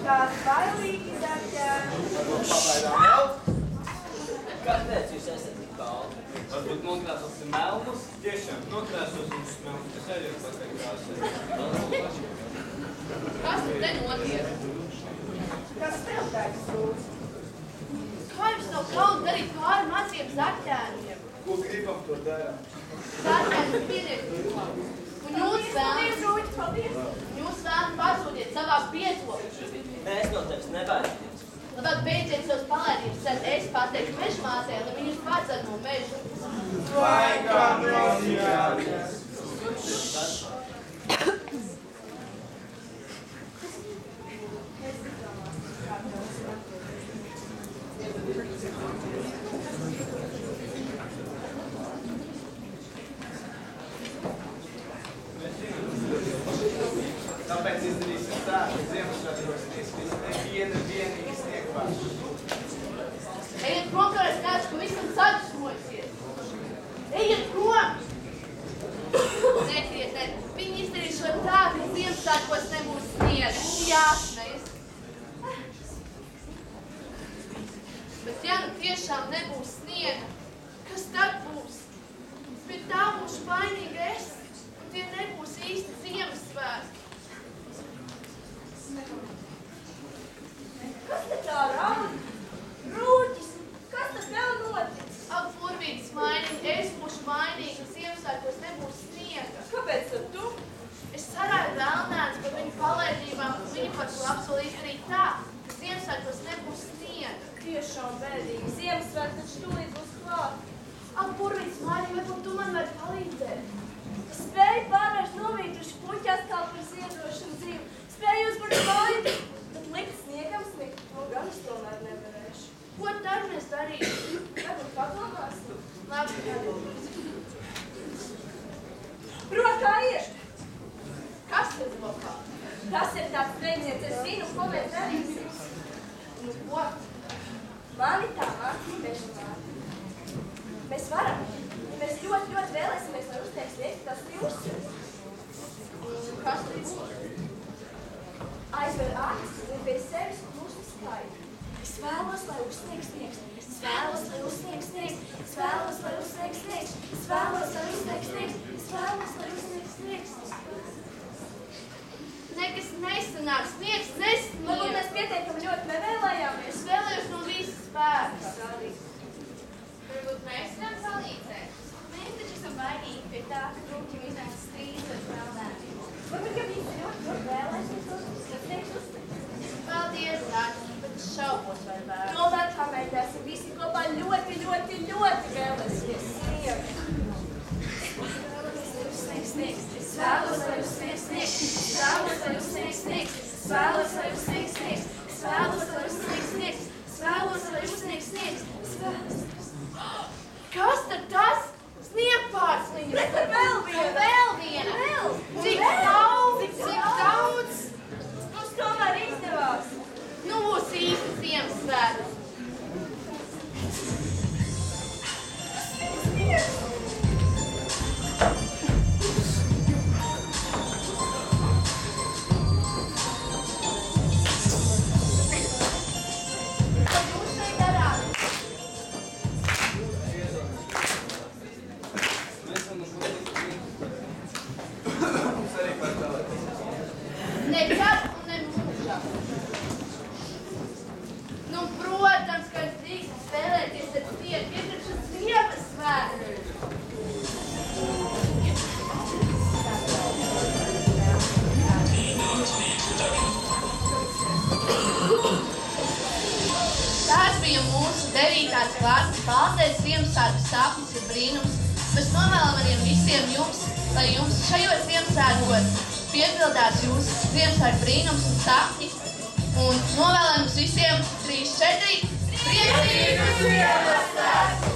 Kāds bailīgi zaķēni? Pagaidām vēl. Kāpēc jūs esat tik balti? Varbūt nokrāsosim melnus. Tiešām, nokrāsosim melnus. Es arī pateikt krāsē. Kas tad te notiek? Kas tev teiks, lūdzu? Kā jums nav kauns darīt pāri maziem zaķēniem? Ko gribam, to darām. Zaķēni pieniek. Un jūs vēlamies pasūtiet savā piedolā. Mēs no tevis nebaidāmies. Labāk beidziet savus palēnības, tad es pateikšu mežmātē, lai viņus padzar no meža. Laikam nosījāmies. Tāpēc izdarīsim tā, ka Ziemassvētkos neviena vienīgi sniegpārs. Ejiet prom, kā es redzu, ka visam sadusmojasies. Ejiet prom! Nekrietiet, viņi izdarīs šo tā, ka Ziemassvētkos nebūs sniega. Jāsmējas. Bet ja nu tiešām nebūs sniega, kas tad būs? Pie tā būšu vainīga es, un tie nebūs īsti Ziemassvētki. Kas te tā rāda? Rūķis, kas te tev noticis? Ak, burvītis vainīgi, es būšu vainīga, Ziemassvētkos nebūs sniega. Kāpēc tad tu? Es sarāju vēlnēns par viņu palēdībām, un viņi par to apsolīja izdarīt tā, ka Ziemassvētkos nebūs sniega. Tiešām bēdīgi. Ziemassvētki taču tūlīt būs klāt. Ak, burvītis vainīgi, varbūt tu man vari palīdzēt. Es spēju pārvērst novītuši puķi atkal par ziedošanu dzīvi. Spēju uzburt māju, bet likt sniegam sniegt. To gan es tomēr nevarēšu. Ko tad mēs darīsim? Varbūt paklāmāsim. Labi, Rokā ir! kas tas lokā? Tas ir tāds dreņiets, es zinu, ko mēs darīsim. Nu, ko? Mani tā mācīja mežmāte. Mēs varam, ja mēs ļoti vēlēsimies, lai uztiek sniegt, tas kļūsim. Kas tas būs? Aizver acis un pie sevis klusi skaidri. Es vēlos, lai uzsnieg sniegs. Es vēlos, lai uzsnieg sniegs. Es vēlos, lai uzsnieg sniegs. Es vēlos, lai uzsnieg sniegs. Es vēlos, lai uzsnieg sniegs. Nekas nesanāk, sniegs nesnieg. Varbūt mēs pietiekami ļoti nevēlējāmies. Es vēlējos no visas spēkas. Es arī. Varbūt mēs varam palīdzēt. Mēs taču esam vainīgi pie tā, ka Rūķim iznāca strīds ar vēlnēm. Varbūt, ka viņi ļoti vēlēsies sniegs uzsniegt. Paldies, Dārts, bet es šaubos vai vēl. Tomēr pamēģināsim visi kopā ļoti vēlēsies sniegt. Es vēlos, lai uzsnieg sniegs. Es vēlos, lai uzsnieg sniegs. Es vēlos, lai uzsnieg sniegs. Es vēlos, lai uzsnieg sniegs. Es vēlos, lai uzsnieg sniegs. Es vēlos. Kas tad tas? Sniegpārsliņa! Bet tur vēl viena! Vēl viena! Cik daudz? Mums tomēr izdevās! Nu būs īsti Ziemassvētki. Ko jūs šeit darāt? Mums arī par tālēties. Nekad un nemūžā. Nu, protams, ka es drīkstu spēlēties ar sniegu, iepriekš Ziemassvētki. Tās bija mūsu 9. klases baltais Ziemassvētku sapnis ir brīnums. Mēs novēlam arī visiem jums, lai jums šajos Ziemassvētkos piepildās jūsu Ziemassvētku brīnums un sapņi. Un novēlam jums visiem 3, 4 priecīgus Ziemassvētkus!